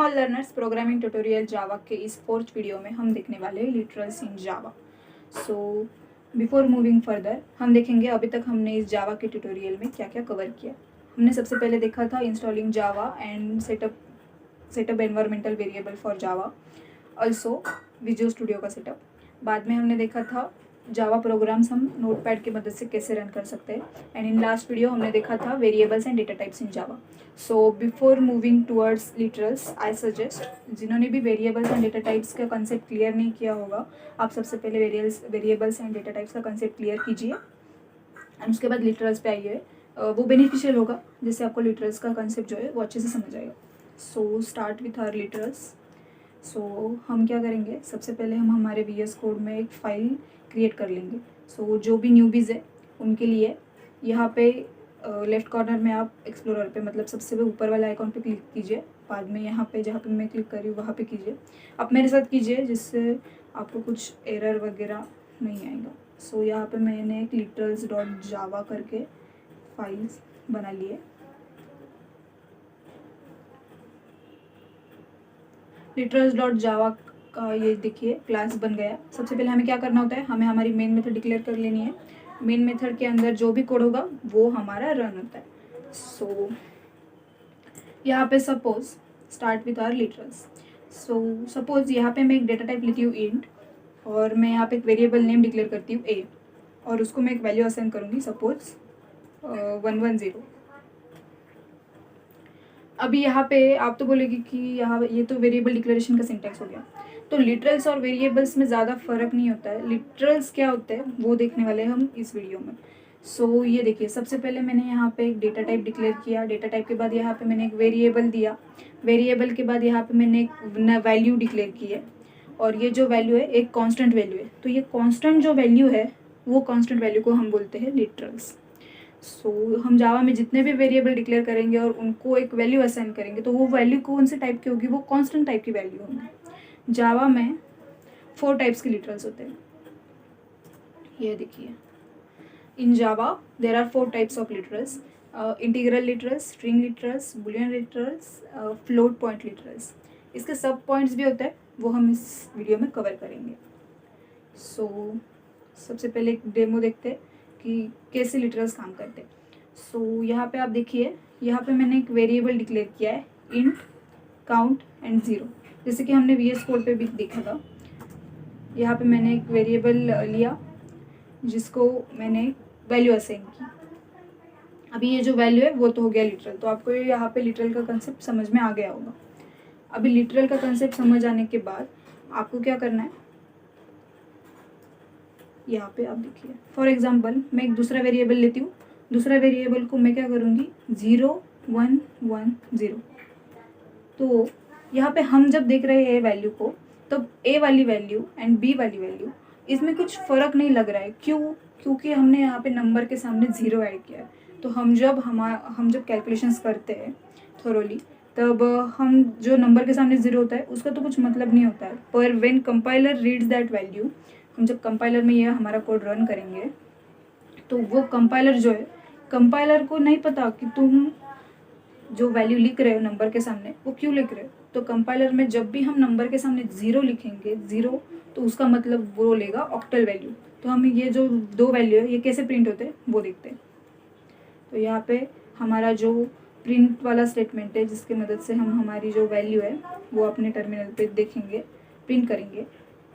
All learners, programming tutorial जावा के इस fourth video में हम देखने वाले हैं लिटरल्स इन जावा। सो बिफोर मूविंग फर्दर हम देखेंगे अभी तक हमने इस जावा के ट्यूटोरियल में क्या क्या कवर किया। हमने सबसे पहले देखा था installing Java and setup environmental variable for Java, also visual studio का सेटअप। बाद में हमने देखा था जावा प्रोग्राम्स हम नोटपैड की मदद से कैसे रन कर सकते हैं, एंड इन लास्ट वीडियो हमने देखा था variables and data types in Java. So before moving towards literals I suggest, जिन्होंने भी वेरिएबल्स एंड डेटा टाइप्स का कंसेप्ट क्लियर नहीं किया होगा, आप सबसे पहले वेरिएबल्स एंड डेटा टाइप्स का कंसेप्ट क्लियर कीजिए एंड उसके बाद लिटरल्स पे आइए। वो बेनिफिशियल होगा, जिससे आपको लिटरल्स का कंसेप्ट जो है वो अच्छे से समझ आएगा। So start with our literals. So हम क्या करेंगे, सबसे पहले हम हमारे VS कोड में एक फ़ाइल क्रिएट कर लेंगे। सो जो भी न्यूबीज़ है उनके लिए यहाँ पे लेफ़्ट कॉर्नर में आप एक्सप्लोरर पे, मतलब सबसे ऊपर वाला आइकॉन पे क्लिक कीजिए। बाद में यहाँ पे जहाँ पे मैं क्लिक कर रही हूँ वहाँ पे कीजिए। आप मेरे साथ कीजिए, जिससे आपको कुछ एरर वगैरह नहीं आएगा। सो यहाँ पे मैंने एक literals.java करके फाइल्स बना लिए। literals.java का ये देखिए क्लास बन गया। सबसे पहले हमें क्या करना होता है, हमें हमारी मेन मेथड डिक्लेयर कर लेनी है। मेन मेथड के अंदर जो भी कोड होगा वो हमारा रन होता है। सो यहाँ पे suppose start with our literals. So suppose यहाँ पे मैं एक डेटा टाइप लेती हूँ इंट, और मैं यहाँ पे एक वेरिएबल नेम डिक्लेयर करती हूँ a, और उसको मैं एक वैल्यू असाइन करूँगी सपोज 110। अभी यहाँ पे आप तो बोलेगी कि यहाँ ये तो वेरिएबल डिक्लेरेशन का सिंटैक्स हो गया। तो लिटरल्स और वेरिएबल्स में ज़्यादा फ़र्क नहीं होता है। लिटरल्स क्या होते हैं वो देखने वाले हैं हम इस वीडियो में। सो ये देखिए, सबसे पहले मैंने यहाँ पे एक डेटा टाइप डिक्लेयर किया। डेटा टाइप के बाद यहाँ पे मैंने एक वेरिएबल दिया। वेरिएबल के बाद यहाँ पे मैंने एक वैल्यू डिक्लेयर की है, और ये जो वैल्यू है एक कांस्टेंट वैल्यू है। तो ये कांस्टेंट जो वैल्यू है वो कांस्टेंट वैल्यू को हम बोलते हैं लिटरल्स। सो हम जावा में जितने भी वेरिएबल डिक्लेयर करेंगे और उनको एक वैल्यू असाइन करेंगे, तो वो वैल्यू कौन से टाइप की होगी, वो कांस्टेंट टाइप की वैल्यू होगी। जावा में 4 टाइप्स के लिटरल्स होते हैं। ये देखिए, in Java there are 4 types of literals: integral literals, string literals, boolean literals, float point literals. इसके सब पॉइंट्स भी होते हैं, वो हम इस वीडियो में कवर करेंगे। सो सबसे पहले एक डेमो देखते हैं कि कैसे लिटरल्स काम करते हैं। सो यहाँ पे आप देखिए, यहाँ पे मैंने एक वेरिएबल डिक्लेयर किया है इंट काउंट एंड 0, जैसे कि हमने VS कोड पे भी देखा था। यहाँ पे मैंने एक वेरिएबल लिया जिसको मैंने वैल्यू असाइन की। अभी ये जो वैल्यू है वो तो हो गया लिटरल। तो आपको यहाँ पे लिटरल का कंसेप्ट समझ में आ गया होगा। अभी लिटरल का कंसेप्ट समझ आने के बाद आपको क्या करना है, यहाँ पे आप देखिए, फॉर एग्जांपल मैं एक दूसरा वेरिएबल लेती हूँ। दूसरा वेरिएबल को मैं क्या करूँगी, 0 1 1 0। तो यहाँ पे हम जब देख रहे हैं वैल्यू को, तो A वाली वैल्यू एंड B वाली वैल्यू, इसमें कुछ फ़र्क नहीं लग रहा है। क्यों? क्योंकि हमने यहाँ पे नंबर के सामने 0 ऐड किया है। तो हम जब कैलकुलेशंस करते हैं थोरोली, तब हम जो नंबर के सामने 0 होता है उसका तो कुछ मतलब नहीं होता है। पर when compiler reads that value, हम जब कंपाइलर में ये हमारा कोड रन करेंगे, तो वो कंपाइलर जो है, कंपाइलर को नहीं पता कि तुम जो वैल्यू लिख रहे हो नंबर के सामने वो क्यों लिख रहे हो। तो कंपाइलर में जब भी हम नंबर के सामने 0 लिखेंगे, 0, तो उसका मतलब वो लेगा ऑक्टल वैल्यू। तो हम ये जो 2 वैल्यू है ये कैसे प्रिंट होते हैं वो देखते हैं। तो यहाँ पे हमारा जो प्रिंट वाला स्टेटमेंट है, जिसकी मदद से हम हमारी जो वैल्यू है वो अपने टर्मिनल पे देखेंगे, प्रिंट करेंगे।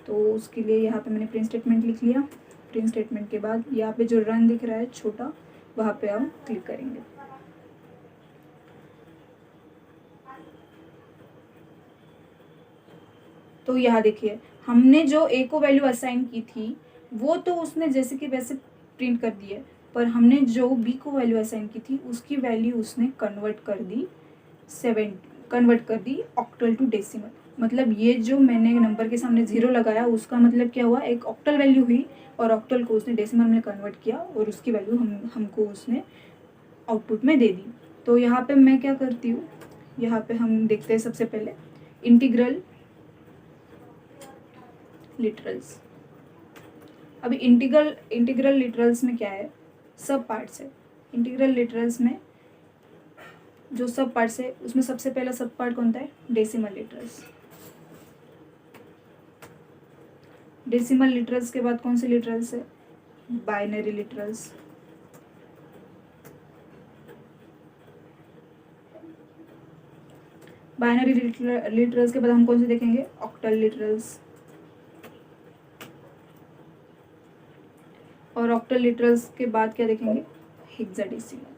तो उसके लिए यहाँ पे मैंने प्रिंट स्टेटमेंट लिख लिया। प्रिंट स्टेटमेंट के बाद यहाँ पे जो रन दिख रहा है छोटा, वहाँ पे हम क्लिक करेंगे। तो यहाँ देखिए, हमने जो A को वैल्यू असाइन की थी वो तो उसने जैसे कि वैसे प्रिंट कर दी है, पर हमने जो B को वैल्यू असाइन की थी उसकी वैल्यू उसने कन्वर्ट कर दी ऑक्टल टू डेसिमल। मतलब ये जो मैंने नंबर के सामने 0 लगाया उसका मतलब क्या हुआ, एक ऑक्टल वैल्यू हुई, और ऑक्टल को उसने डेसिमल में कन्वर्ट किया, और उसकी वैल्यू हमको उसने आउटपुट में दे दी। तो यहाँ पे मैं क्या करती हूँ, यहाँ पे हम देखते हैं सबसे पहले इंटीग्रल लिटरल्स। अभी इंटीग्रल लिटरल्स में क्या है, सब पार्ट्स है। इंटीग्रल लिटरल्स में जो सब पार्ट्स है उसमें सबसे पहला सब पार्ट कौन सा है? Decimal literals. डेसिमल लिटरल्स के बाद कौन से लिटरल्स है? Binary literals. बाइनरी लिटरल्स के बाद हम कौन से देखेंगे? Octal literals. और ऑक्टल लिटरल्स के बाद क्या देखेंगे? हेक्साडेसिमल।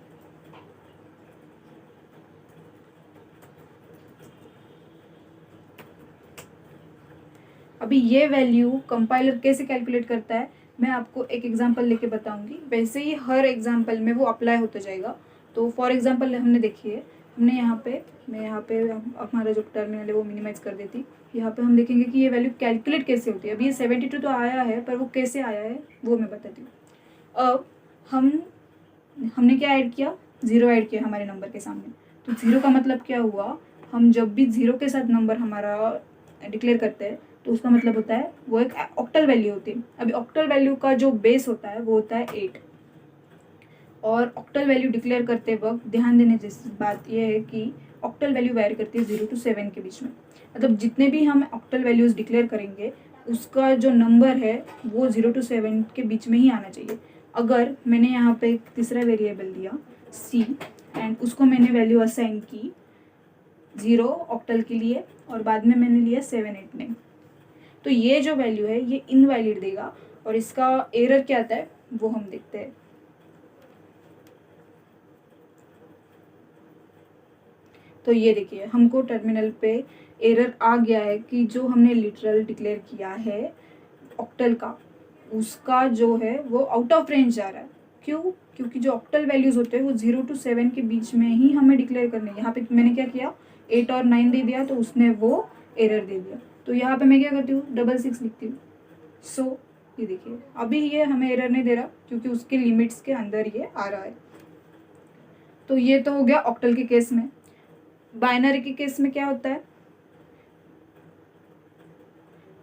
अभी ये वैल्यू कंपाइलर कैसे कैलकुलेट करता है मैं आपको एक एग्जांपल लेके बताऊंगी। वैसे ही हर एग्जांपल में वो अप्लाई होता जाएगा। तो फॉर एग्जांपल हमने देखिए, हमने यहाँ पे, मैं यहाँ पे हमारा जो टर्मिनल है वो मिनिमाइज कर देती। यहाँ पे हम देखेंगे कि ये वैल्यू कैलकुलेट कैसे होती है। अभी ये 72 तो आया है, पर वो कैसे आया है वो मैं बताती हूँ। अब हमने क्या ऐड किया? 0 ऐड किया हमारे नंबर के सामने। तो 0 का मतलब क्या हुआ? हम जब भी 0 के साथ नंबर हमारा डिक्लेयर करते हैं तो उसका मतलब होता है वो एक ऑक्टल वैल्यू होती है। अभी ऑक्टल वैल्यू का जो बेस होता है वो होता है 8। और ऑक्टल वैल्यू डिक्लेयर करते वक्त ध्यान देने जैसी बात यह है कि ऑक्टल वैल्यू वेरी करती है 0 to 7 के बीच में। मतलब जितने भी हम ऑक्टल वैल्यूज़ डिक्लेयर करेंगे उसका जो नंबर है वो 0 to 7 के बीच में ही आना चाहिए। अगर मैंने यहाँ पे एक तीसरा वेरिएबल दिया c एंड उसको मैंने वैल्यू असाइन की 0 ऑक्टल के लिए और बाद में मैंने लिया 7, 8 में, तो ये जो वैल्यू है ये इनवैलिड देगा। और इसका एरर क्या आता है वो हम देखते हैं। तो ये देखिए हमको टर्मिनल पे एरर आ गया है कि जो हमने लिटरल डिक्लेयर किया है ऑक्टल का, उसका जो है वो आउट ऑफ रेंज जा रहा है। क्यों? क्योंकि जो ऑक्टल वैल्यूज़ होते हैं वो 0 to 7 के बीच में ही हमें डिक्लेयर करने हैं। यहाँ पे मैंने क्या किया? 8 और 9 दे दिया तो उसने वो एरर दे दिया। तो यहाँ पे मैं क्या करती हूँ? 66 लिखती हूँ। सो ये देखिए अभी ये हमें एरर नहीं दे रहा क्योंकि उसके लिमिट्स के अंदर ये आ रहा है। तो ये तो हो गया ऑक्टल के केस में। बाइनरी के केस में क्या होता है?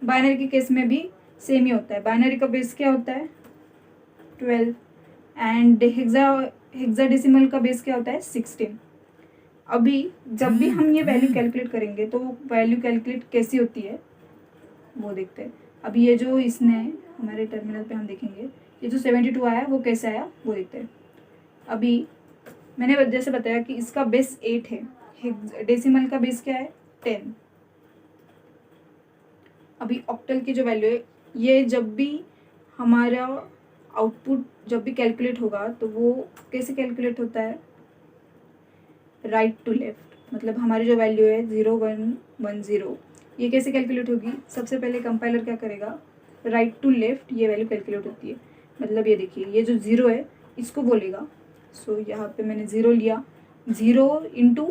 बाइनरी के केस में भी सेम ही होता है। बाइनरी का बेस क्या होता है? 12 एंड हेक्साडेसिमल का बेस क्या होता है? 16। अभी जब भी हम ये वैल्यू कैलकुलेट करेंगे तो वैल्यू कैलकुलेट कैसी होती है वो देखते हैं। अभी ये जो इसने हमारे टर्मिनल पे हम देखेंगे ये जो 72 आया वो कैसे आया वो देखते हैं। अभी मैंने जैसे बताया कि इसका बेस 8 है, डेसिमल का बेस क्या है? 10। अभी ऑक्टल की जो वैल्यू है ये जब भी हमारा आउटपुट जब भी कैलकुलेट होगा तो वो कैसे कैलकुलेट होता है? Right to left. मतलब हमारी जो वैल्यू है 0 1 1 0 ये कैसे कैलकुलेट होगी? सबसे पहले कंपाइलर क्या करेगा? राइट टू लेफ्ट ये वैल्यू कैलकुलेट होती है। मतलब ये देखिए ये जो 0 है इसको बोलेगा। सो यहाँ पे मैंने 0 लिया, 0 इंटू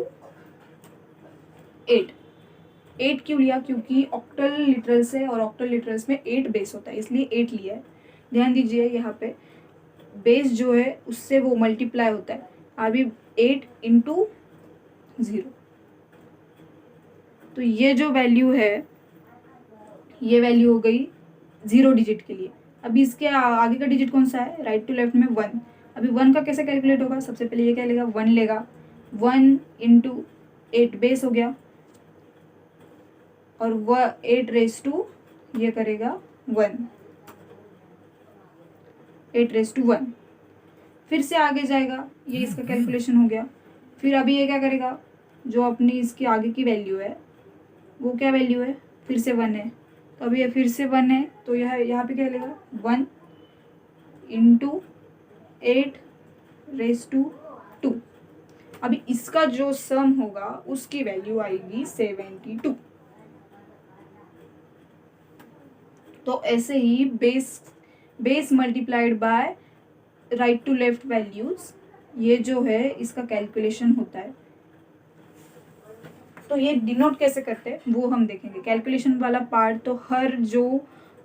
8। 8 क्यों लिया? क्योंकि ऑक्टल लिटरल्स है और ऑक्टल लिटरल्स में 8 बेस होता है इसलिए 8 लिया है। ध्यान दीजिए यहाँ पे बेस जो है उससे वो मल्टीप्लाई होता है। अभी 8 इंटू 0, तो ये जो वैल्यू है ये वैल्यू हो गई 0 डिजिट के लिए। अभी इसके आगे का डिजिट कौन सा है? राइट टू लेफ्ट में 1। अभी 1 का कैसे कैलकुलेट होगा? सबसे पहले ये क्या लेगा? 1 लेगा, 1 इंटू 8 बेस हो गया और वह 8 रेस टू ये करेगा 1, 8 रेस टू 1। फिर से आगे जाएगा, ये इसका कैलकुलेशन हो गया। फिर अभी ये क्या करेगा? जो अपनी इसकी आगे की वैल्यू है वो क्या वैल्यू है? फिर से 1 है। तो अभी ये फिर से 1 है तो यह यहाँ पे क्या लेगा? 1 इंटू 8 रेस टू 2। अभी इसका जो सम होगा उसकी वैल्यू आएगी 72। तो ऐसे ही base multiplied by right to left values ये जो है इसका कैलकुलेशन होता है। तो ये डिनोट कैसे करते हैं वो हम देखेंगे। कैलकुलेशन वाला पार्ट तो हर जो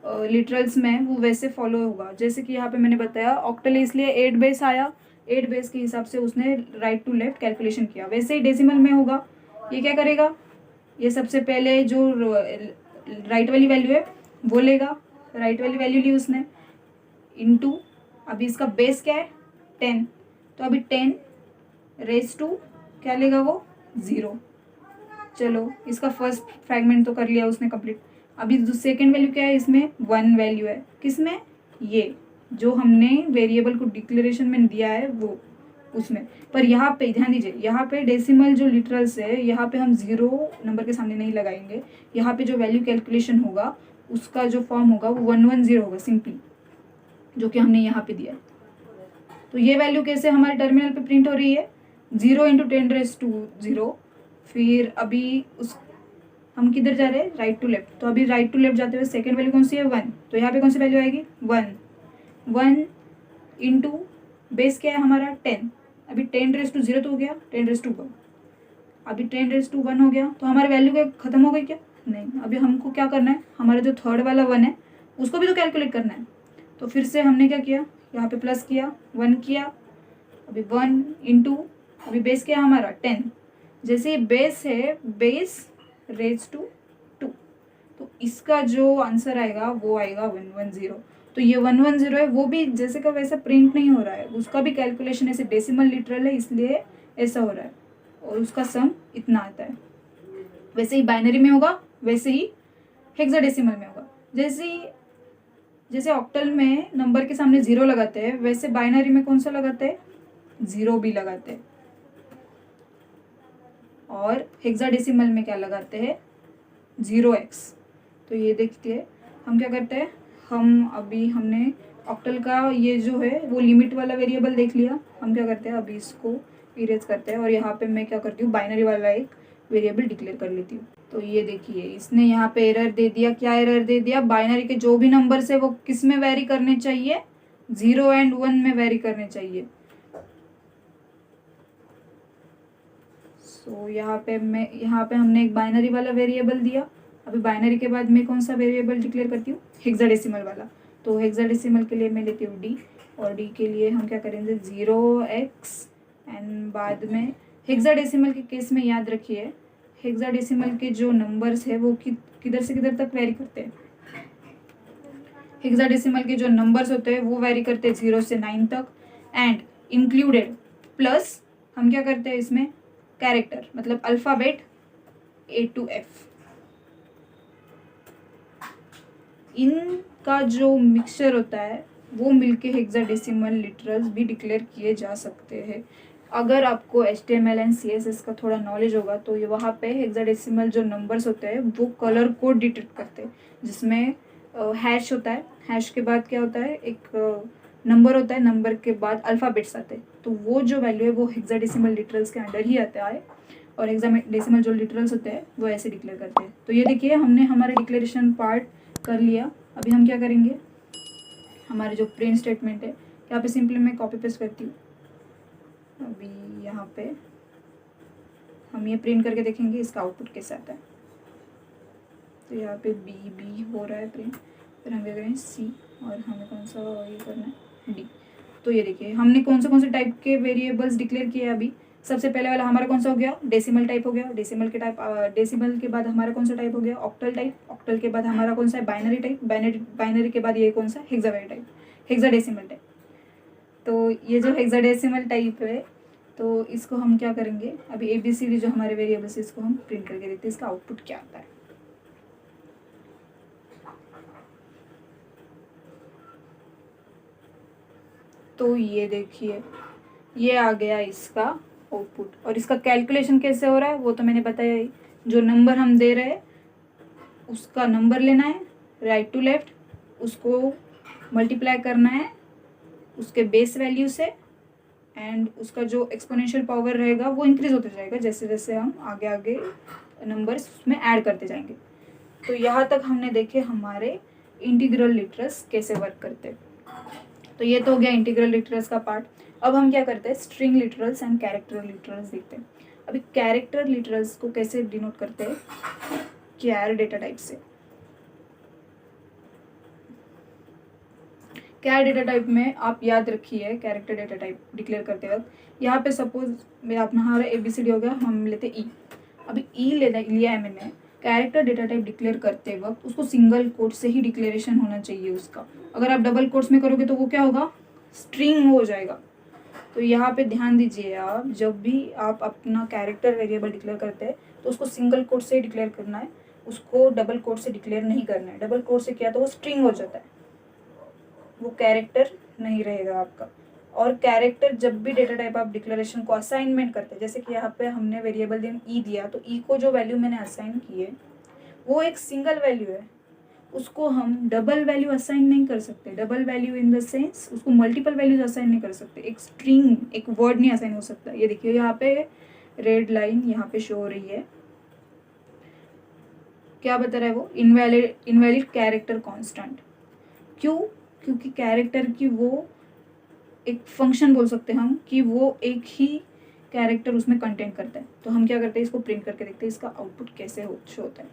लिटरल्स में वो वैसे फॉलो होगा। जैसे कि यहाँ पे मैंने बताया ऑक्टल इसलिए 8 बेस आया, 8 बेस के हिसाब से उसने राइट टू लेफ्ट कैलकुलेशन किया। वैसे ही डेसिमल में होगा। ये क्या करेगा? ये सबसे पहले जो राइट वाली वैल्यू है वो लेगा, राइट वाली वैल्यू ली उसने, इनटू अभी इसका बेस क्या है? 10। तो अभी 10 रेस टू क्या लेगा वो 0। चलो इसका फर्स्ट फ्रैगमेंट तो कर लिया उसने कंप्लीट। अभी जो सेकेंड वैल्यू क्या है इसमें 1 वैल्यू है, किसमें, ये जो हमने वेरिएबल को डिक्लेरेशन में दिया है वो उसमें। पर यहाँ पे ध्यान दीजिए, यहाँ पे डेसिमल जो लिटरल्स है यहाँ पे हम 0 नंबर के सामने नहीं लगाएंगे। यहाँ पे जो वैल्यू कैलकुलेशन होगा उसका जो फॉर्म होगा वो 110 होगा सिंपली, जो कि हमने यहाँ पे दिया है। तो ये वैल्यू कैसे हमारे टर्मिनल पे प्रिंट हो रही है, 0 × 10⁻⁴। फिर अभी उस हम किधर जा रहे हैं, राइट टू लेफ्ट। तो अभी राइट टू लेफ्ट जाते हुए सेकेंड वैल्यू कौन सी है 1, तो यहाँ पे कौन सी वैल्यू आएगी 1 इंटू बेस क्या है हमारा 10। अभी 10⁻⁴ तो हो गया 10⁻1। अभी 10⁻1 हो गया, तो हमारी वैल्यू क्या खत्म हो गई क्या, नहीं। अभी हमको क्या करना है, हमारा जो थर्ड वाला 1 है उसको भी तो कैलकुलेट करना है। तो फिर से हमने क्या किया, यहाँ पे प्लस किया 1 किया। अभी 1 इंटू अभी बेस क्या है हमारा 10। जैसे बेस है बेस रेज टू 2, तो इसका जो आंसर आएगा वो आएगा 110। तो ये 110 है, वो भी जैसे का वैसा प्रिंट नहीं हो रहा है, उसका भी कैलकुलेशन ऐसे डेसिमल लिटरल है इसलिए ऐसा हो रहा है, और उसका सम इतना आता है। वैसे ही बाइनरी में होगा, वैसे ही हेक्साडेसिमल में होगा। जैसे ऑक्टल में नंबर के सामने 0 लगाते हैं, वैसे बाइनरी में कौन सा लगाते हैं, 0 भी लगाते हैं। और हेक्साडेसिमल में क्या लगाते हैं 0x। तो ये देखिए हम क्या करते हैं, हमने ऑक्टल का ये जो है वो लिमिट वाला वेरिएबल देख लिया। हम क्या करते हैं, अभी इसको इरेज करते हैं और यहाँ पे मैं क्या करती हूँ, बाइनरी वाला एक वेरिएबल डिक्लेयर कर लेती हूँ। तो ये देखिए इसने यहाँ पे एरर दे दिया। क्या एरर दे दिया, बाइनरी के जो भी नंबर्स है वो किस में वेरी करने चाहिए, 0 और 1 में वेरी करने चाहिए। सो यहाँ पे हमने एक बाइनरी वाला वेरिएबल दिया। अभी बाइनरी के बाद मैं कौन सा वेरिएबल डिक्लेयर करती हूँ, हेक्साडेसिमल वाला। तो हेक्साडेसिमल के लिए मैं लेती हूँ डी, और डी के लिए हम क्या करेंगे 0x। एंड बाद में हेक्साडेसिमल के केस में याद रखिए, हेक्साडेसिमल के जो नंबर्स है वो किधर से किधर तक वेरी करते हैं। हेक्साडेसिमल के जो नंबर्स होते हैं वो वेरी करते हैं 0 से 9 तक, एंड इंक्लूडेड प्लस हम क्या करते हैं इसमें कैरेक्टर, मतलब अल्फ़ाबेट A to F। इनका जो मिक्सचर होता है वो मिलके हेक्साडेसिमल लिटरल्स भी डिक्लेयर किए जा सकते हैं। अगर आपको HTML एंड CSS का थोड़ा नॉलेज होगा तो ये वहाँ पे हेक्साडेसिमल जो नंबर्स होते हैं वो कलर कोड डिटेक्ट करते हैं, जिसमें हैश होता है। हैश के बाद क्या होता है, एक नंबर होता है, नंबर के बाद अल्फ़ाबेट्स आते हैं। तो वो जो वैल्यू है वो हेक्साडेसिमल लिटरल्स के अंडर ही आता है, और हेक्साडेसिमल जो लिटरल्स होते हैं वो ऐसे डिक्लेयर करते हैं। तो ये देखिए हमने हमारा डिक्लेरेशन पार्ट कर लिया। अभी हम क्या करेंगे, हमारे जो प्रिंट स्टेटमेंट है यहाँ पे सिंपली मैं कॉपी पेस्ट करती हूँ। अभी यहाँ पे हम ये प्रिंट करके देखेंगे इसका आउटपुट कैसे आता है। तो यहाँ पे बी हो रहा है प्रिंट, फिर हम क्या करें सी, और हमें कौन सा ये करना है डी। तो ये देखिए हमने कौन से टाइप के वेरिएबल्स डिक्लेयर किए अभी। सबसे पहले वाला हमारा कौन सा हो गया, डेसिमल टाइप हो गया। डेसिमल के बाद हमारा कौन सा टाइप हो गया, ऑक्टल टाइप। ऑक्टल के बाद हमारा कौन सा है, बाइनरी टाइप। बाइनरी के बाद ये कौन सा, हेक्सावेरी टाइप, हेक्साडेसिमल टाइप। तो ये जो हेक्साडेसिमल टाइप है तो इसको हम क्या करेंगे, अभी ABCD जो हमारे वेरिएबल्स है इसको हम प्रिंट करके देखते हैं इसका आउटपुट क्या आता है। तो ये देखिए ये आ गया इसका आउटपुट, और इसका कैलकुलेशन कैसे हो रहा है वो तो मैंने बताया ही। जो नंबर हम दे रहे हैं उसका नंबर लेना है राइट टू लेफ्ट, उसको मल्टीप्लाई करना है उसके बेस वैल्यू से, एंड उसका जो एक्सपोनेंशियल पावर रहेगा वो इंक्रीज होते जाएगा जैसे जैसे हम आगे आगे नंबर्स उसमें ऐड करते जाएंगे। तो यहाँ तक हमने देखे हमारे इंटीग्रल लिटरल्स कैसे वर्क करते हैं। तो ये तो हो गया इंटीग्रल लिटरल्स का पार्ट। अब हम क्या करते हैं, string literals and character literals देखते हैं। अभी कैरेक्टर लिटरल्स को कैसे डिनोट करते हैं, कैर डेटा टाइप से। कैर डेटा टाइप में आप याद रखिए कैरेक्टर डेटा टाइप डिक्लेयर करते वक्त यहाँ पे सपोज मेरा अपना हमारा ABCD हो गया, हम लेते ई। अभी ई लिया है मैंने। कैरेक्टर डेटा टाइप डिक्लेयर करते वक्त उसको सिंगल कोट से ही डिक्लेरेशन होना चाहिए उसका। अगर आप डबल कोट्स में करोगे तो वो क्या होगा, स्ट्रिंग हो जाएगा। तो यहाँ पे ध्यान दीजिए, आप जब भी आप अपना कैरेक्टर वेरिएबल डिक्लेयर करते हैं तो उसको सिंगल कोट से डिक्लेयर करना है, उसको डबल कोट से डिक्लेयर नहीं करना है। डबल कोट से किया तो वो स्ट्रिंग हो जाता है, वो कैरेक्टर नहीं रहेगा आपका। और कैरेक्टर जब भी डेटा टाइप आप डिक्लेरेशन को असाइनमेंट करते हैं, जैसे कि यहाँ पे हमने वेरिएबल नेम ई दिया, तो ई को जो वैल्यू मैंने असाइन की है वो एक सिंगल वैल्यू है, उसको हम डबल वैल्यू असाइन नहीं कर सकते। Double value in the sense उसको मल्टीपल वैल्यूज असाइन नहीं कर सकते, एक स्ट्रिंग, एक वर्ड नहीं असाइन हो सकता। ये देखिए यहाँ पे रेड लाइन यहाँ पे शो हो रही है, क्या बता रहा है वो, इनवैलिड कैरेक्टर कांस्टेंट। क्यों? क्योंकि कैरेक्टर की वो एक फंक्शन बोल सकते हैं हम कि वो एक ही कैरेक्टर उसमें कंटेंट करता है। तो हम क्या करते हैं, इसको प्रिंट करके देखते हैं इसका आउटपुट कैसे शो होता है।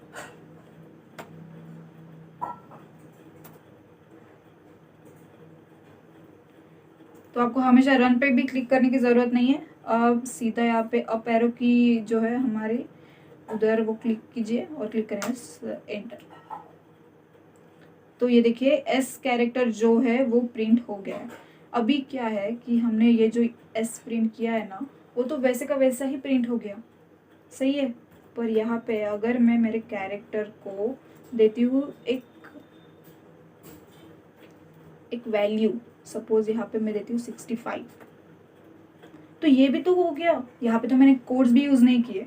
तो आपको हमेशा रन पे भी क्लिक करने की ज़रूरत नहीं है, अब सीधा यहाँ पे अप एरो की जो है हमारी उधर वो क्लिक कीजिए और क्लिक करेंगे एंटर। तो ये देखिए एस कैरेक्टर जो है वो प्रिंट हो गया है। अभी क्या है कि हमने ये जो एस प्रिंट किया है ना, वो तो वैसे का वैसा ही प्रिंट हो गया, सही है। पर यहाँ पे अगर मैं मेरे कैरेक्टर को देती हूँ एक वैल्यू, सपोज यहाँ पे मैं देती हूँ 65, तो ये भी तो हो गया, यहाँ पे तो मैंने कोड्स भी यूज़ नहीं किए।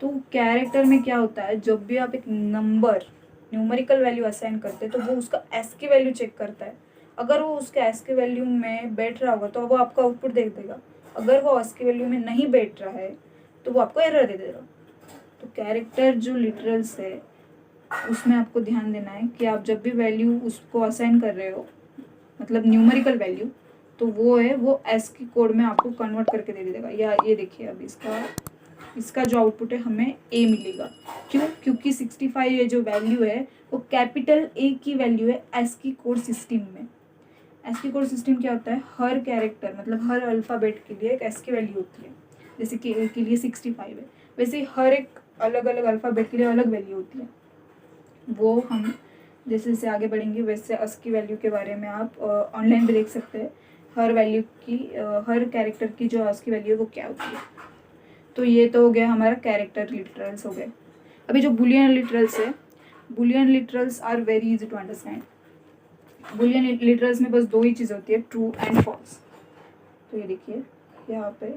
तो कैरेक्टर में क्या होता है, जब भी आप एक नंबर न्यूमेरिकल वैल्यू असाइन करते हैं तो वो उसका एस की वैल्यू चेक करता है। अगर वो उसके एस की वैल्यू में बैठ रहा होगा तो वो आपका आउटपुट देख देगा, अगर वो एस की वैल्यू में नहीं बैठ रहा है तो वो आपको एरर दे देगा। तो कैरेक्टर जो लिटरल्स है उसमें आपको ध्यान देना है कि आप जब भी वैल्यू उसको असाइन कर रहे हो, मतलब न्यूमेरिकल वैल्यू, तो वो है वो एस की कोड में आपको कन्वर्ट करके दे देगा। या ये देखिए अब इसका जो आउटपुट है हमें ए मिलेगा। क्यों? क्योंकि 65 ये जो वैल्यू है वो कैपिटल ए की वैल्यू है एस की कोड सिस्टम में। एस की कोड सिस्टम क्या होता है, हर कैरेक्टर मतलब हर अल्फ़ाबेट के लिए एक एस की वैल्यू होती है। जैसे कि ए के लिए 65 है, वैसे हर एक अलग अलग अल्फ़ाबेट के लिए अलग वैल्यू होती है। वो हम जैसे जैसे आगे बढ़ेंगे वैसे एस की वैल्यू के बारे में आप ऑनलाइन भी देख सकते हैं, हर वैल्यू की हर कैरेक्टर की जो एस की वैल्यू है वो क्या होती है। तो ये तो हो गया हमारा कैरेक्टर लिटरल्स हो गए। अभी जो बुलियन लिटरल्स है, Boolean literals are very easy to understand. Boolean literals में बस दो ही चीज़ होती है, ट्रू एंड फॉल्स। तो ये देखिए यहाँ पे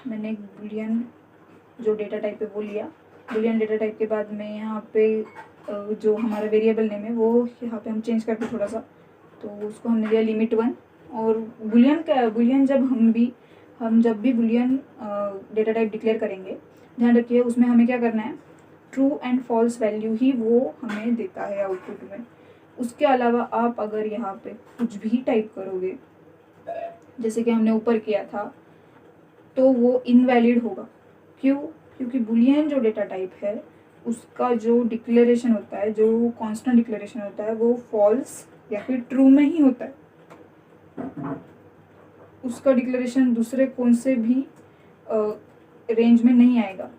मैंने एक बुलियन जो डेटा टाइप है वो लिया, बुलियन डेटा टाइप के बाद में यहाँ पे जो हमारा वेरिएबल नेम है वो यहाँ पे हम चेंज करते थोड़ा सा, तो उसको हमने दिया limit1। और बुलियन जब भी बुलियन डेटा टाइप डिक्लेयर करेंगे, ध्यान रखिए उसमें हमें क्या करना है, ट्रू एंड फॉल्स वैल्यू ही वो हमें देता है आउटपुट में। उसके अलावा आप अगर यहाँ पे कुछ भी टाइप करोगे जैसे कि हमने ऊपर किया था, तो वो इनवैलिड होगा। क्यों? क्योंकि बुलियन जो डेटा टाइप है उसका जो डिक्लेरेशन होता है, जो कांस्टेंट डिक्लेरेशन होता है, वो फॉल्स या फिर ट्रू में ही होता है। उसका डिक्लेरेशन दूसरे कौन से भी रेंज में नहीं आएगा।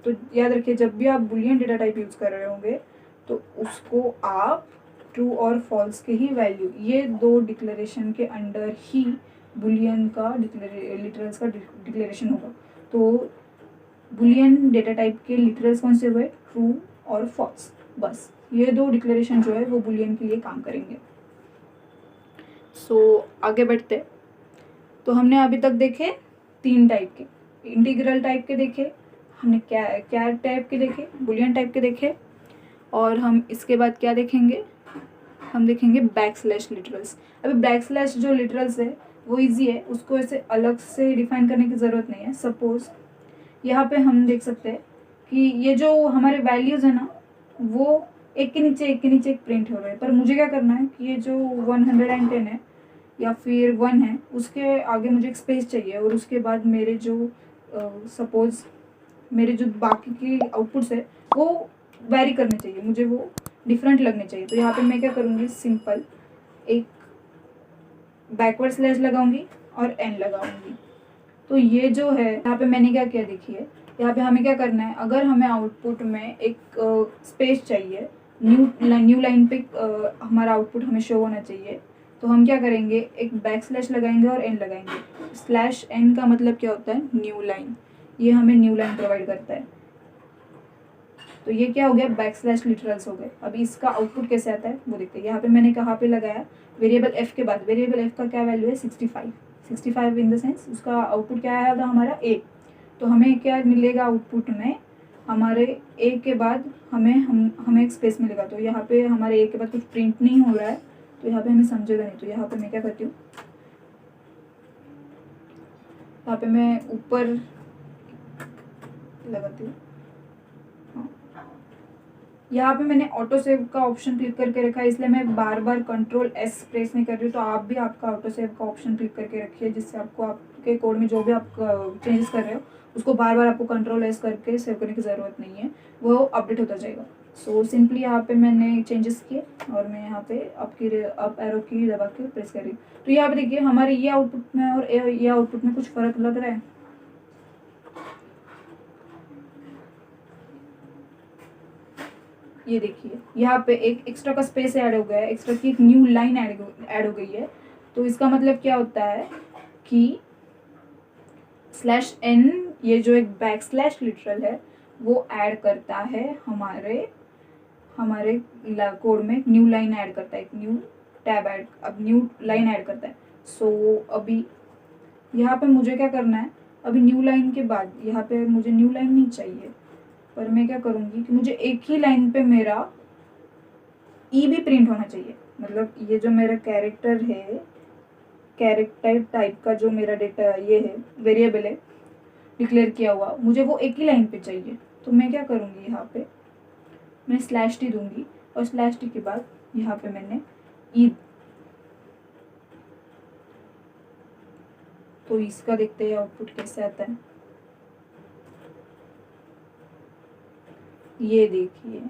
तो याद रखिए जब भी आप बुलियन डेटा टाइप यूज़ कर रहे होंगे तो उसको आप ट्रू और फॉल्स के ही वैल्यू, ये दो डिक्लेरेशन के अंडर ही बुलियन का लिटरल्स का डिक्लेरेशन होगा। तो बुलियन डेटा टाइप के लिटरल्स कौन से हुए, ट्रू और फॉल्स, बस ये दो डिक्लेरेशन जो है वो बुलियन के लिए काम करेंगे। सो आगे बढ़ते। तो हमने अभी तक देखे 3 टाइप के, इंटीग्रल टाइप के देखे, हमने क्या टाइप के देखे, बुलियन टाइप के देखे, और हम इसके बाद क्या देखेंगे, हम देखेंगे बैकस्लैश लिटरल्स। अभी बैकस्लैश जो लिटरल्स है वो इजी है, उसको ऐसे अलग से डिफाइन करने की ज़रूरत नहीं है। सपोज़ यहाँ पे हम देख सकते हैं कि ये जो हमारे वैल्यूज़ है ना वो एक के नीचे एक प्रिंट हो रहे हैं, पर मुझे क्या करना है कि ये जो 110 है या फिर 1 है उसके आगे मुझे एक स्पेस चाहिए, और उसके बाद मेरे जो सपोज़ मेरे जो बाकी के आउटपुट्स है वो वैरी करने चाहिए, मुझे वो डिफरेंट लगने चाहिए। तो यहाँ पे मैं क्या करूँगी, सिंपल एक बैकवर्ड स्लैश लगाऊंगी और एन लगाऊंगी। तो ये जो है यहाँ पे मैंने क्या किया, देखिए यहाँ पे हमें क्या करना है, अगर हमें आउटपुट में एक स्पेस चाहिए, न्यू लाइन पे हमारा आउटपुट हमें शो होना चाहिए, तो तो हम क्या करेंगे, एक बैक स्लैश लगाएंगे और एन लगाएंगे। स्लैश एन का मतलब क्या होता है, न्यू लाइन, ये हमें न्यू लाइन प्रोवाइड करता है। तो ये क्या हो गया, बैक स्लैश लिटरल्स हो गए। अभी इसका आउटपुट कैसे आता है वो देखते हैं। यहाँ पे मैंने कहाँ पे लगाया, वेरिएबल एफ के बाद। वेरिएबल एफ का क्या वैल्यू है, 65। 65 इन द सेंस उसका आउटपुट क्या आया था हमारा ए। तो हमें क्या मिलेगा आउटपुट में, हमारे ए के बाद हमें एक स्पेस मिलेगा। तो यहाँ पे हमारे ए के बाद कुछ प्रिंट नहीं हो रहा है, तो यहाँ पे हमें समझेगा नहीं। तो यहाँ पे मैं क्या करती हूँ, यहाँ पे मैं ऊपर लगाती हूँ। यहाँ पे मैंने ऑटो सेव का ऑप्शन क्लिक करके रखा है, इसलिए मैं बार बार कंट्रोल एस प्रेस नहीं कर रही हूँ। तो आप भी आपका ऑटो सेव का ऑप्शन क्लिक करके रखिए, जिससे आपको आपके कोड में जो भी आप चेंजेस कर रहे हो उसको बार बार आपको कंट्रोल एस करके सेव करने की ज़रूरत नहीं है, वो अपडेट होता जाएगा। सो सिंपली यहाँ पे मैंने चेंजेस किए और मैं यहाँ पे अप एरो की दबा के प्रेस कर रही हूँ। तो यहाँ पे देखिए हमारे ये आउटपुट में और ये आउटपुट में कुछ फ़र्क लग रहा है। ये देखिए यहाँ पे एक एक्स्ट्रा का स्पेस ऐड हो गया है, एक्स्ट्रा की एक न्यू लाइन ऐड हो गई है। तो इसका मतलब क्या होता है कि स्लैश एन, ये जो एक बैक स्लैश लिटरल है, वो ऐड करता है हमारे कोड में, एक न्यू लाइन ऐड करता है, एक न्यू टैब ऐड, अब न्यू लाइन ऐड करता है। सो अभी यहाँ पे मुझे क्या करना है, अभी न्यू लाइन के बाद यहाँ पे मुझे न्यू लाइन नहीं चाहिए, पर मैं क्या करूँगी कि मुझे एक ही लाइन पे मेरा ई भी प्रिंट होना चाहिए। मतलब ये जो मेरा कैरेक्टर है, कैरेक्टर टाइप का जो मेरा डेटा ये है, वेरिएबल है डिक्लेयर किया हुआ, मुझे वो एक ही लाइन पे चाहिए। तो मैं क्या करूँगी, यहाँ पे मैं स्लैश टी दूंगी और स्लैश टी के बाद यहाँ पे मैंने ई। तो इसका देखते हैं आउटपुट कैसे आता है। ये देखिए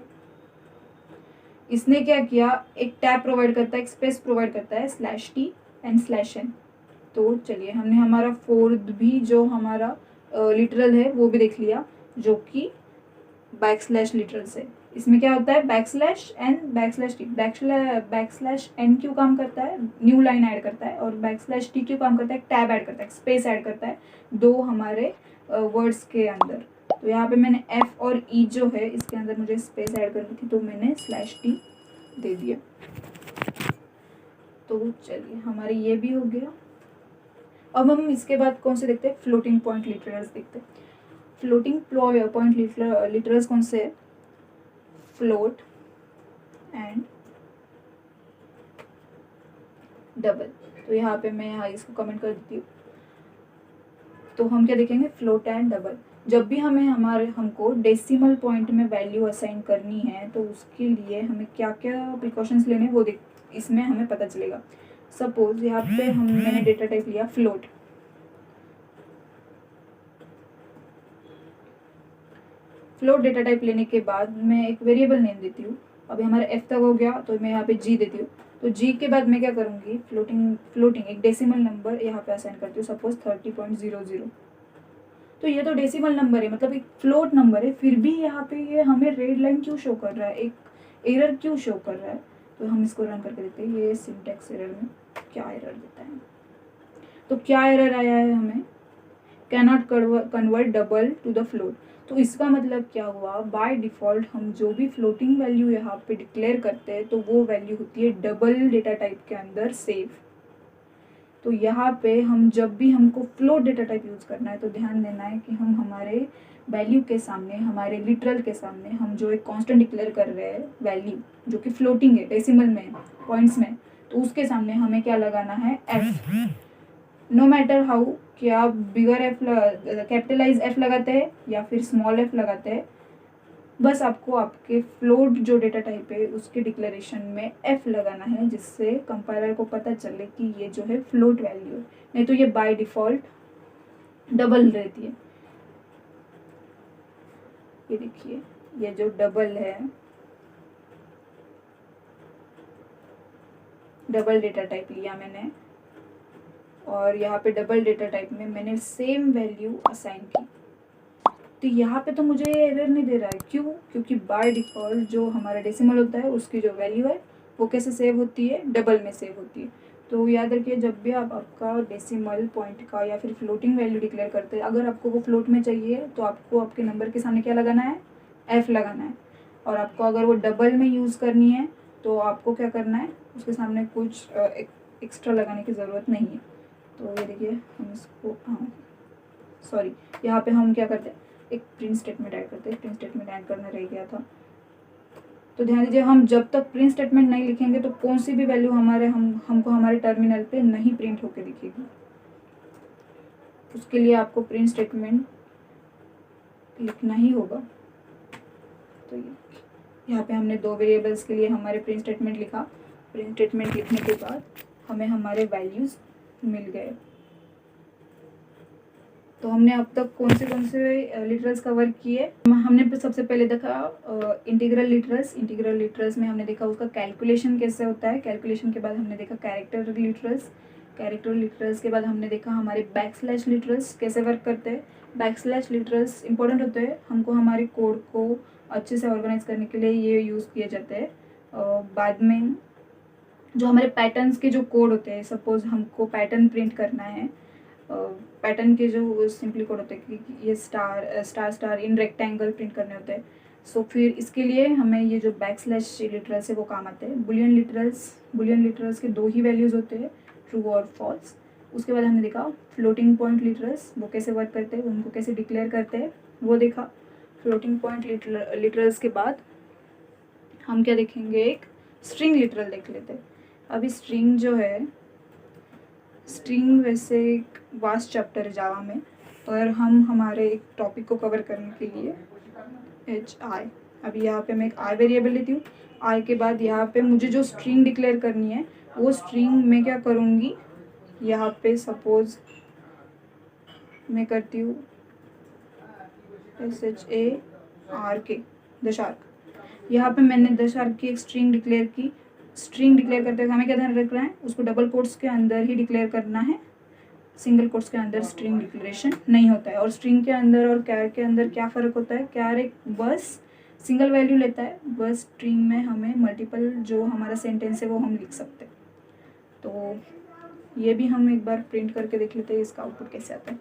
इसने क्या किया, एक टैब प्रोवाइड करता है, एक स्पेस प्रोवाइड करता है, slash t and slash n. तो चलिए हमने हमारा फोर्थ भी जो हमारा लिटरल है वो भी देख लिया, जो कि बैक स्लैश लिटरल से। इसमें क्या होता है, back slash n back slash t. Back slash n क्यों काम करता है, न्यू लाइन ऐड करता है, और बैक स्लैश टी क्यों काम करता है, टैब ऐड करता है, स्पेस ऐड करता है दो हमारे वर्ड्स के अंदर। तो यहाँ पे मैंने एफ और ई जो है इसके अंदर मुझे स्पेस ऐड करनी थी, तो मैंने स्लैश टी दे दिया। तो चलिए हमारे ये भी हो गया। अब हम इसके बाद कौन से देखते हैं, फ्लोटिंग पॉइंट लिटरल्स देखते हैं। फ्लोटिंग पॉइंट लिटरल्स कौन से है, फ्लोट एंड डबल। तो यहाँ पे मैं यहाँ इसको कमेंट कर देती हूँ। तो हम क्या देखेंगे, फ्लोट एंड डबल। जब भी हमको डेसिमल पॉइंट में वैल्यू असाइन करनी है, तो उसके लिए हमें क्या क्या प्रिकॉशंस लेने वो इसमें हमें पता चलेगा। सपोज यहाँ पे मैंने डेटा टाइप लिया फ्लोट। फ्लोट डेटा टाइप लेने के बाद मैं एक वेरिएबल नेम देती हूँ। अभी हमारा एफ तक हो गया, तो मैं यहाँ पे जी देती हूँ। तो जी के बाद मैं क्या करूँगी, फ्लोटिंग एक डेसिमल नंबर यहाँ पे असाइन करती हूँ, सपोज 30.00। तो ये तो डेसिमल नंबर है, मतलब एक फ्लोट नंबर है, फिर भी यहाँ पे ये हमें रेड लाइन क्यों शो कर रहा है, एक एरर क्यों शो कर रहा है। तो हम इसको रन करके देखते हैं, ये सिंटैक्स एरर में क्या एरर देता है। तो क्या एरर आया है हमें, cannot convert double two the float. तो इसका मतलब क्या हुआ, बाय डिफ़ॉल्ट हम जो भी फ्लोटिंग वैल्यू यहाँ पे डिक्लेयर करते हैं, तो वो वैल्यू होती है डबल डेटा टाइप के अंदर सेव। तो यहाँ पे हम जब भी हमको फ्लोट डेटा टाइप यूज़ करना है, तो ध्यान देना है कि हम हमारे वैल्यू के सामने, हमारे लिटरल के सामने हम जो एक कांस्टेंट डिक्लेयर कर रहे हैं वैल्यू, जो कि फ्लोटिंग है, डेसिमल में, पॉइंट्स में, तो उसके सामने हमें क्या लगाना है, एफ। नो मैटर हाउ, कि आप बिगर एफ कैपिटलाइज एफ लगाते हैं या फिर स्मॉल एफ लगाते हैं, बस आपको आपके फ्लोट जो डेटा टाइप है उसके डिक्लेरेशन में एफ लगाना है, जिससे कंपाइलर को पता चले कि ये जो है फ्लोट वैल्यू है। नहीं तो ये बाय डिफ़ॉल्ट डबल रहती है। ये देखिए ये जो डबल है, डबल डेटा टाइप लिया मैंने, और यहाँ पे डबल डेटा टाइप में मैंने सेम वैल्यू असाइन की। तो यहाँ पे तो मुझे एरर नहीं दे रहा है, क्यों, क्योंकि बाय डिफ़ॉल्ट जो हमारा डेसिमल होता है उसकी जो वैल्यू है वो कैसे सेव होती है, डबल में सेव होती है। तो याद रखिए, जब भी आप आपका डेसिमल पॉइंट का या फिर फ्लोटिंग वैल्यू डिक्लेयर करते हैं, अगर आपको वो फ्लोट में चाहिए तो आपको आपके नंबर के सामने क्या लगाना है, f लगाना है। और आपको अगर वो डबल में यूज़ करनी है तो आपको क्या करना है, उसके सामने कुछ एक्स्ट्रा लगाने की ज़रूरत नहीं है। तो ये देखिए, हम इसको सॉरी, यहाँ पे हम क्या करते हैं, एक प्रिंट स्टेटमेंट ऐड करते हैं। प्रिंट स्टेटमेंट ऐड करना रह गया था, तो ध्यान दीजिए, हम जब तक प्रिंट स्टेटमेंट नहीं लिखेंगे तो कौन सी भी वैल्यू हमको हमारे टर्मिनल पे नहीं प्रिंट होके दिखेगी। उसके लिए आपको प्रिंट स्टेटमेंट लिखना ही होगा। तो ये यहाँ पे हमने 2 वेरिएबल्स के लिए हमारे प्रिंट स्टेटमेंट लिखा। प्रिंट स्टेटमेंट लिखने के बाद हमें हमारे वैल्यूज़ मिल गए। तो हमने अब तक कौन से लिटरल्स कवर किए। हमने सबसे पहले देखा इंटीग्रल लिटरल्स में हमने देखा उसका कैलकुलेशन कैसे होता है। कैलकुलेशन के बाद हमने देखा कैरेक्टर लिटरल्स के बाद हमने देखा हमारे बैकस्लैश लिटरल्स कैसे वर्क करते हैं। बैकस्लैश लिटरल्स इंपॉर्टेंट होते हैं, हमको हमारे कोड को अच्छे से ऑर्गेनाइज करने के लिए ये यूज़ किए जाते हैं। बाद में जो हमारे पैटर्न्स के जो कोड होते हैं, सपोज हमको पैटर्न प्रिंट करना है, पैटर्न के जो सिंपली कोड होते हैं कि ये स्टार इन रेक्टेंगल प्रिंट करने होते हैं। सो फिर इसके लिए हमें ये जो बैकस्लैश लिटरल्स है वो काम आते हैं। बुलियन लिटरल्स के 2 ही वैल्यूज़ होते हैं, ट्रू और फॉल्स। उसके बाद हमने देखा फ्लोटिंग पॉइंट लिटरल्स, वो कैसे वर्क करते हैं, उनको कैसे डिक्लेयर करते हैं, वो देखा। फ्लोटिंग पॉइंट लिटरल्स के बाद हम क्या देखेंगे, एक स्ट्रिंग लिटरल देख लेते हैं। अभी स्ट्रिंग जो है, स्ट्रिंग वैसे एक वास्ट चैप्टर है जावा में, पर हम हमारे एक टॉपिक को कवर करने के लिए hi, अभी यहाँ पे मैं एक i वेरिएबल लेती हूँ। i के बाद यहाँ पे मुझे जो स्ट्रिंग डिक्लेयर करनी है वो स्ट्रिंग मैं क्या करूँगी, यहाँ पे सपोज मैं करती हूँ SHARK द शार्क। यहाँ पे मैंने द शार्क की एक स्ट्रिंग डिक्लेयर की। स्ट्रिंग डिक्लेयर करते हुए हमें क्या ध्यान रखना है, उसको डबल कोट्स के अंदर ही डिक्लेयर करना है, सिंगल कोट्स के अंदर स्ट्रिंग डिक्लेरेशन नहीं होता है। और स्ट्रिंग के अंदर और कैर के अंदर क्या फ़र्क होता है, कैर एक बस सिंगल वैल्यू लेता है, बस स्ट्रिंग में हमें मल्टीपल जो हमारा सेंटेंस है वो हम लिख सकते हैं। तो ये भी हम एक बार प्रिंट करके देख लेते हैं इसका आउटपुट कैसे आता है।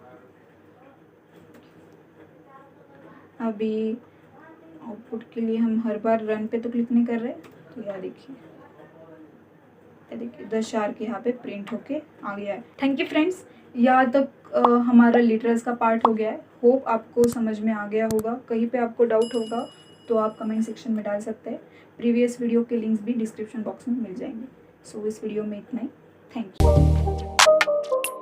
अभी आउटपुट के लिए हम हर बार रन पे तो क्लिक नहीं कर रहे, तो यह देखिए द शार्क यहाँ पे प्रिंट होके आ गया है। थैंक यू फ्रेंड्स, यहाँ तक हमारा लिटरल्स का पार्ट हो गया है। होप आपको समझ में आ गया होगा। कहीं पे आपको डाउट होगा तो आप कमेंट सेक्शन में डाल सकते हैं। प्रीवियस वीडियो के लिंक्स भी डिस्क्रिप्शन बॉक्स में मिल जाएंगे। सो इस वीडियो में इतना ही। Thank you.